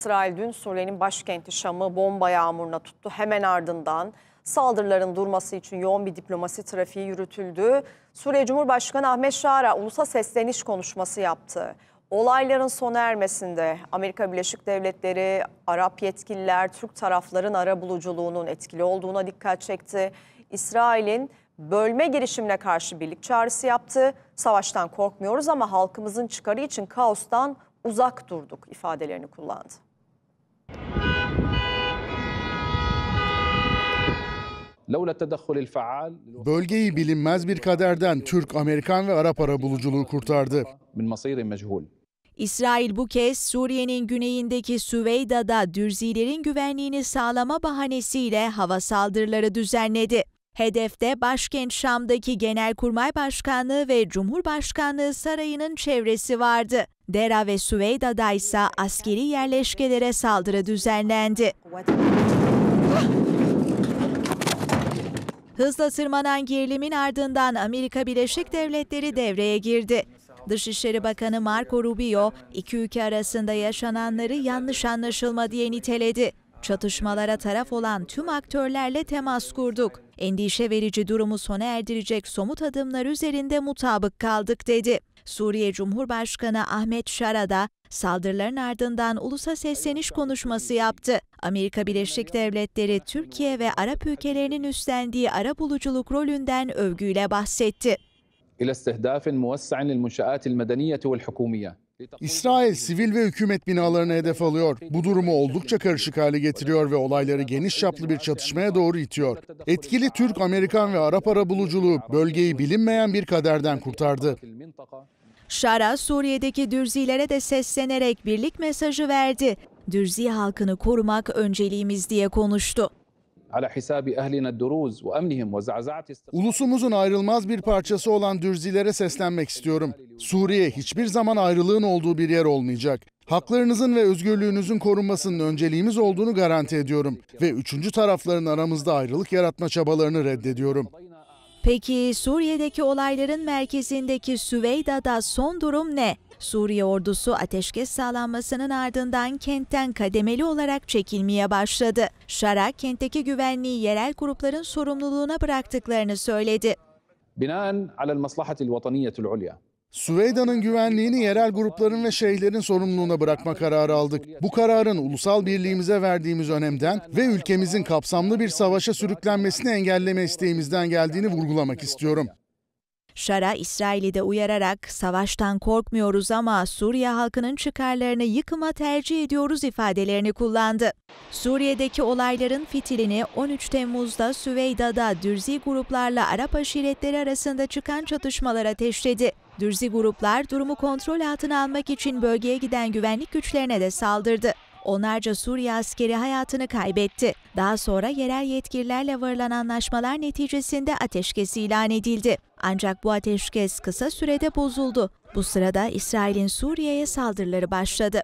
İsrail dün Suriye'nin başkenti Şam'ı bomba yağmuruna tuttu. Hemen ardından saldırıların durması için yoğun bir diplomasi trafiği yürütüldü. Suriye Cumhurbaşkanı Ahmet Şara ulusa sesleniş konuşması yaptı. Olayların sona ermesinde Amerika Birleşik Devletleri, Arap yetkililer, Türk tarafların arabuluculuğunun etkili olduğuna dikkat çekti. İsrail'in bölme girişimine karşı birlik çağrısı yaptı. Savaştan korkmuyoruz ama halkımızın çıkarı için kaostan uzak durduk ifadelerini kullandı. Bölgeyi bilinmez bir kaderden Türk, Amerikan ve Arap arabuluculuğu kurtardı. İsrail bu kez Suriye'nin güneyindeki Süveyda'da Dürzilerin güvenliğini sağlama bahanesiyle hava saldırıları düzenledi. Hedefte başkent Şam'daki Genelkurmay Başkanlığı ve Cumhurbaşkanlığı Sarayı'nın çevresi vardı. Dera ve Süveyda'da ise askeri yerleşkelere saldırı düzenlendi. Hızla tırmanan gerilimin ardından Amerika Birleşik Devletleri devreye girdi. Dışişleri Bakanı Marco Rubio, iki ülke arasında yaşananları yanlış anlaşılma diye niteledi. Çatışmalara taraf olan tüm aktörlerle temas kurduk. Endişe verici durumu sona erdirecek somut adımlar üzerinde mutabık kaldık dedi. Suriye Cumhurbaşkanı Ahmet Şara da saldırıların ardından ulusa sesleniş konuşması yaptı. Amerika Birleşik Devletleri, Türkiye ve Arap ülkelerinin üstlendiği arabuluculuk rolünden övgüyle bahsetti. İsrail sivil ve hükümet binalarını hedef alıyor. Bu durumu oldukça karışık hale getiriyor ve olayları geniş çaplı bir çatışmaya doğru itiyor. Etkili Türk, Amerikan ve Arap arabuluculuğu bölgeyi bilinmeyen bir kaderden kurtardı. Şara, Suriye'deki Dürzilere de seslenerek birlik mesajı verdi. Dürzi halkını korumak önceliğimiz diye konuştu. Ulusumuzun ayrılmaz bir parçası olan Dürzilere seslenmek istiyorum. Suriye hiçbir zaman ayrılığın olduğu bir yer olmayacak. Haklarınızın ve özgürlüğünüzün korunmasının önceliğimiz olduğunu garanti ediyorum. Ve üçüncü tarafların aramızda ayrılık yaratma çabalarını reddediyorum. Peki Suriye'deki olayların merkezindeki Süveyda'da son durum ne? Suriye ordusu ateşkes sağlanmasının ardından kentten kademeli olarak çekilmeye başladı. Şara, kentteki güvenliği yerel grupların sorumluluğuna bıraktıklarını söyledi. Süveyda'nın güvenliğini yerel grupların ve şeyhlerin sorumluluğuna bırakma kararı aldık. Bu kararın ulusal birliğimize verdiğimiz önemden ve ülkemizin kapsamlı bir savaşa sürüklenmesini engelleme isteğimizden geldiğini vurgulamak istiyorum. Şara, İsrail'i de uyararak savaştan korkmuyoruz ama Suriye halkının çıkarlarını yıkıma tercih ediyoruz ifadelerini kullandı. Suriye'deki olayların fitilini 13 Temmuz'da Süveyda'da Dürzi gruplarla Arap aşiretleri arasında çıkan çatışmalar ateşledi. Dürzi gruplar durumu kontrol altına almak için bölgeye giden güvenlik güçlerine de saldırdı. Onlarca Suriye askeri hayatını kaybetti. Daha sonra yerel yetkililerle varılan anlaşmalar neticesinde ateşkes ilan edildi. Ancak bu ateşkes kısa sürede bozuldu. Bu sırada İsrail'in Suriye'ye saldırıları başladı.